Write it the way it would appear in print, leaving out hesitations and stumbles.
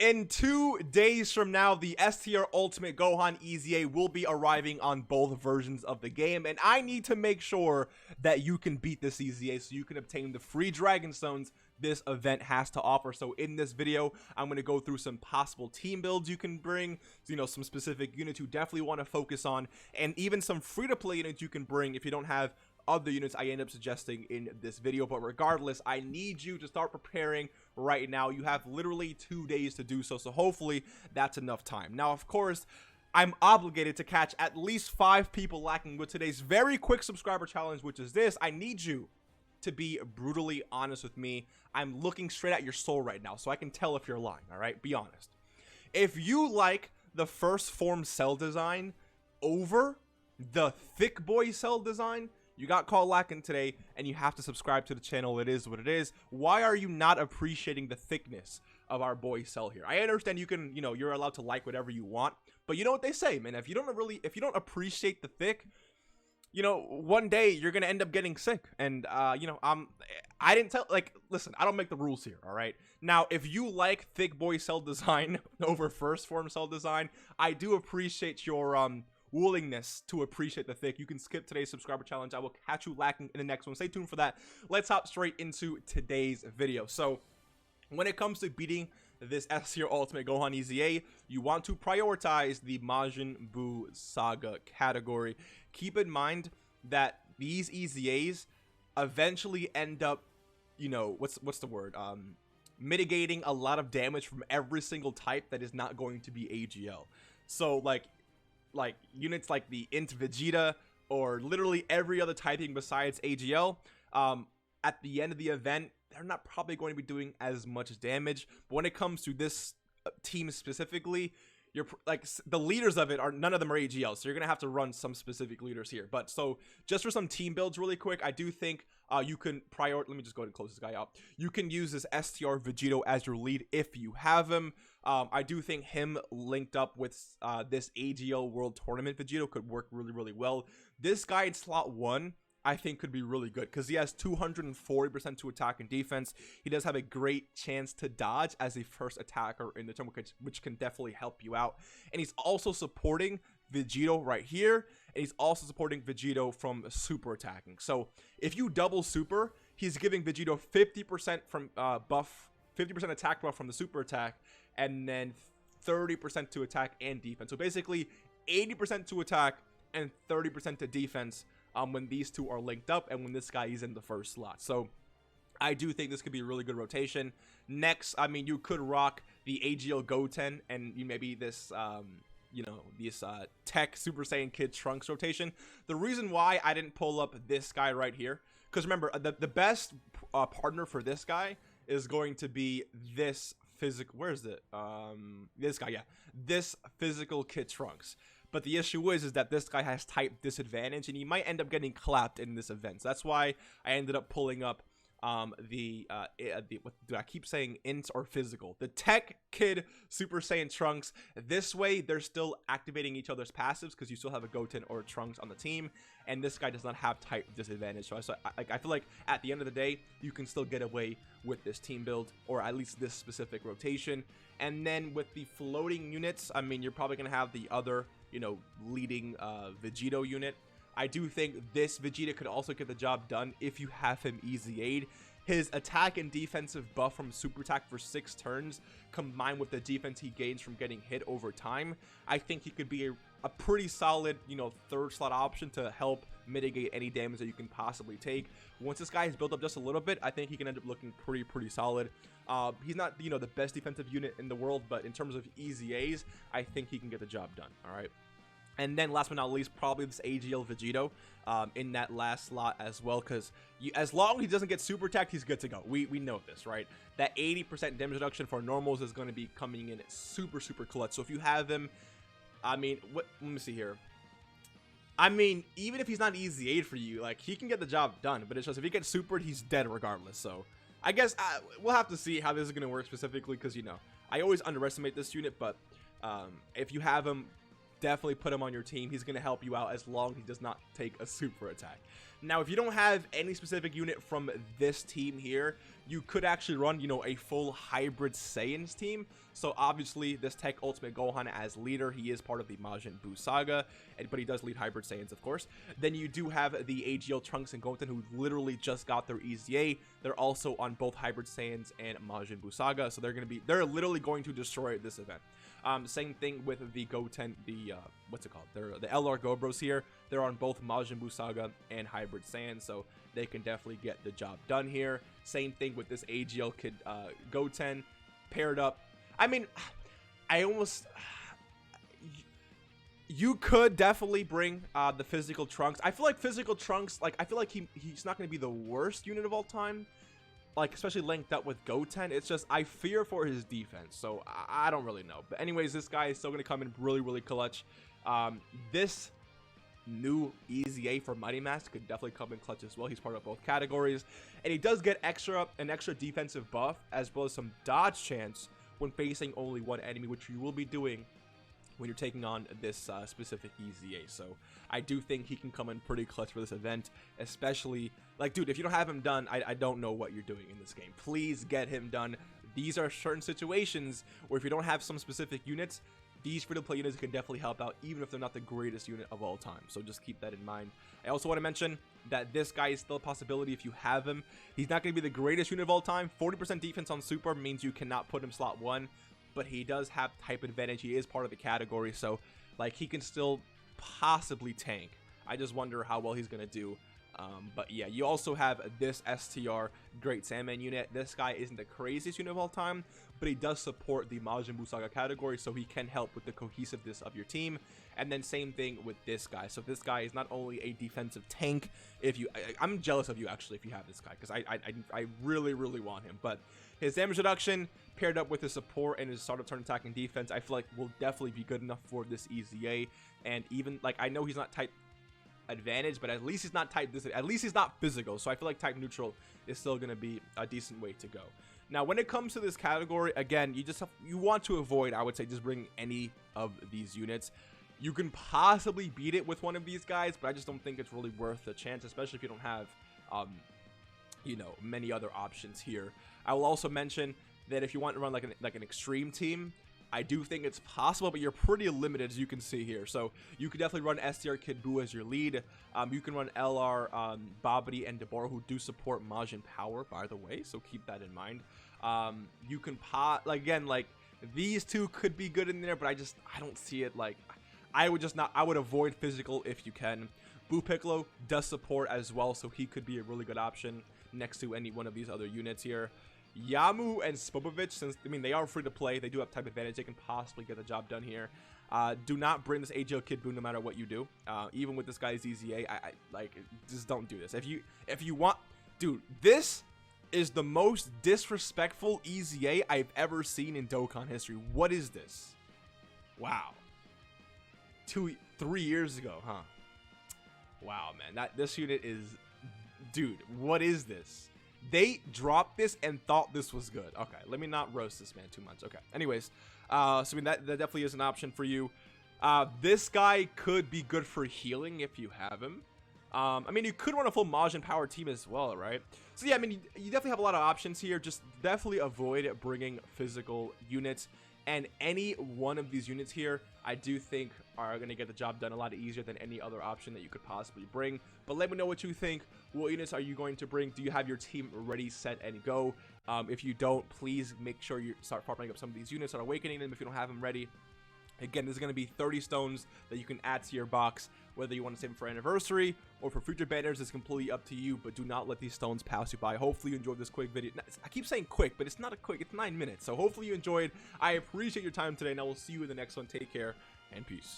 In 2 days from now, the S-Tier Ultimate Gohan EZA will be arriving on both versions of the game, and I need to make sure that you can beat this EZA so you can obtain the free Dragon Stones this event has to offer. So in this video, I'm going to go through some possible team builds you can bring, you know, some specific units you definitely want to focus on, and even some free-to-play units you can bring if you don't have other units I end up suggesting in this video. But regardless, I need you to start preparing right now. You have literally 2 days to do so, so hopefully that's enough time. Now, of course, I'm obligated to catch at least 5 people lacking with today's very quick subscriber challenge, which is this. I need you to be brutally honest with me. I'm looking straight at your soul right now, so I can tell if you're lying, all right? Be honest. If you like the first form cell design over the thick boy cell design, you got caught lacking today, and you have to subscribe to the channel. It is what it is. Why are you not appreciating the thickness of our boy Cell here? I understand you can, you know, you're allowed to like whatever you want, but you know what they say, man. If you don't appreciate the thick, you know, one day you're gonna end up getting sick. And you know, I didn't tell, like, listen, I don't make the rules here, all right? Now, if you like thick boy Cell design over first form Cell design, I do appreciate your willingness to appreciate the thick. You can skip today's subscriber challenge. I will catch you lacking in the next one. Stay tuned for that. Let's hop straight into today's video. So when it comes to beating this S-Tier Ultimate Gohan EZA, you want to prioritize the Majin Buu Saga category. Keep in mind that these EZAs eventually end up, you know, what's the word, mitigating a lot of damage from every single type that is not going to be AGL. So like units like the Int Vegeta or literally every other typing besides AGL, at the end of the event, they're not probably going to be doing as much damage. But when it comes to this team specifically, you're like, the leaders of it are, none of them are AGL, so you're gonna have to run some specific leaders here. But so just for some team builds really quick, I do think you can let me just go ahead and close this guy out. You can use this STR Vegito as your lead if you have him. I do think him linked up with this AGL World Tournament Vegito could work really well. This guy in slot 1, I think, could be really good because he has 240% to attack and defense. He does have a great chance to dodge as a first attacker in the tournament, which can definitely help you out. And he's also supporting Vegito right here, and he's also supporting Vegito from super attacking. So if you double super, he's giving Vegito 50% from 50% attack buff from the super attack, and then 30% to attack and defense. So basically 80% to attack and 30% to defense when these two are linked up and when this guy is in the first slot. So I do think this could be a really good rotation. Next, I mean, you could rock the AGL Goten and maybe this you know, this Tech Super Saiyan Kid Trunks rotation. The reason why I didn't pull up this guy right here, because remember, the best partner for this guy is going to be this physical, where is it, this guy, yeah, this physical Kid Trunks. But the issue is that this guy has type disadvantage, and he might end up getting clapped in this event. So that's why I ended up pulling up what do I keep saying, int or physical, the Tech Kid Super Saiyan Trunks. This way they're still activating each other's passives because you still have a Goten or a Trunks on the team, and this guy does not have type disadvantage. So I feel like at the end of the day you can still get away with this team build, or at least this specific rotation. And then with the floating units, I mean, you're probably gonna have the other, you know, leading Vegito unit. I do think this Vegeta could also get the job done if you have him EZA'd. His attack and defensive buff from super attack for 6 turns, combined with the defense he gains from getting hit over time, I think he could be a pretty solid, you know, 3rd slot option to help mitigate any damage that you can possibly take. Once this guy is built up just a little bit, I think he can end up looking pretty solid. He's not, you know, the best defensive unit in the world, but in terms of EZAs, I think he can get the job done. All right. And then last but not least, probably this AGL Vegito in that last slot as well, because as long as he doesn't get super attacked, he's good to go. We know this, right? That 80% damage reduction for normals is going to be coming in super clutch. So if you have him, I mean, let me see here. I mean, even if he's not EZA'd for you, like, he can get the job done. But it's just if he gets supered, he's dead regardless. So I guess we'll have to see how this is going to work specifically, because, you know, I always underestimate this unit. But if you have him, definitely put him on your team. He's going to help you out as long as he does not take a super attack. Now, if you don't have any specific unit from this team here, you could actually run, you know, a full hybrid Saiyans team. So obviously, this Tech Ultimate Gohan as leader, he is part of the Majin Buu saga, but he does lead hybrid Saiyans, of course. Then you do have the AGL Trunks and Goten, who literally just got their EZA. They're also on both hybrid Saiyans and Majin Buu saga, so they're literally going to destroy this event. Same thing with the Goten, what's it called? They're the LR Gobros here. They're on both Majin Buu saga and hybrid Saiyan, so they can definitely get the job done here. Same thing with this AGL Kid Goten paired up. I mean, you could definitely bring the physical Trunks. I feel like physical Trunks, like, I feel like he's not going to be the worst unit of all time. Like, especially linked up with Goten. It's just, I fear for his defense, so I don't really know. But anyways, this guy is still going to come in really, really clutch. This new EZA for Mighty Mask could definitely come in clutch as well. He's part of both categories. And he does get an extra defensive buff, as well as some dodge chance when facing only one enemy, which you will be doing when you're taking on this specific EZA. So I do think he can come in pretty clutch for this event, especially, like, dude, if you don't have him done, I don't know what you're doing in this game. Please get him done. These are certain situations where if you don't have some specific units, these free-to-play units can definitely help out, even if they're not the greatest unit of all time. So just keep that in mind. I also want to mention that this guy is still a possibility if you have him. He's not going to be the greatest unit of all time. 40% defense on Super means you cannot put him slot 1. But he does have type advantage. He is part of the category, so like he can still possibly tank. I just wonder how well he's gonna do. But yeah, you also have this STR Great Sandman unit. This guy isn't the craziest unit of all time, but he does support the Majin Buu saga category, so he can help with the cohesiveness of your team. And then same thing with this guy. So this guy is not only a defensive tank. I'm jealous of you actually if you have this guy, because I really, really want him. But his damage reduction paired up with his support and his start of turn attack and defense, I feel like will definitely be good enough for this EZA. And even, like, I know he's not type advantage, but at least he's not type this, at least he's not physical, so I feel like type neutral is still going to be a decent way to go. Now when it comes to this category, again, you want to avoid, I would say, just bring any of these units. You can possibly beat it with one of these guys, but I just don't think it's really worth the chance, especially if you don't have you know, many other options here. I will also mention that if you want to run like an extreme team, I do think it's possible, but you're pretty limited, as you can see here. So you could definitely run STR Kid Buu as your lead. You can run LR Babidi and Deborah, who do support Majin Power, by the way, so keep that in mind. You can again, like, these two could be good in there, but I don't see it. Like, I would avoid physical if you can. Buu Piccolo does support as well, so he could be a really good option next to any one of these other units here. Yamu and Spopovich, since, I mean, they are free to play, they do have type advantage, they can possibly get the job done here. Do not bring this AGL Kid Buu no matter what you do. Even with this guy's EZA, I like, just don't do this. If you want, dude, this is the most disrespectful EZA I've ever seen in Dokkan history. What is this? Wow. 3 years ago, huh? Wow, man, this unit is, dude, what is this? They dropped this and thought this was good. Okay, let me not roast this man too much. Okay, anyways, so I mean, that definitely is an option for you. This guy could be good for healing if you have him. I mean, you could run a full Majin Power team as well, right? So yeah, I mean, you definitely have a lot of options here. Just definitely avoid bringing physical units. And any one of these units here, I do think are going to get the job done a lot easier than any other option that you could possibly bring. But let me know what you think. What units are you going to bring? Do you have your team ready, set, and go? If you don't, please make sure you start farming up some of these units, start awakening them if you don't have them ready. Again, this is going to be 30 stones that you can add to your box. Whether you want to save them for anniversary or for future banners is completely up to you, but do not let these stones pass you by. Hopefully you enjoyed this quick video. I keep saying quick, but it's not a quick, it's 9 minutes. So hopefully you enjoyed. I appreciate your time today, and I will see you in the next one. Take care and peace.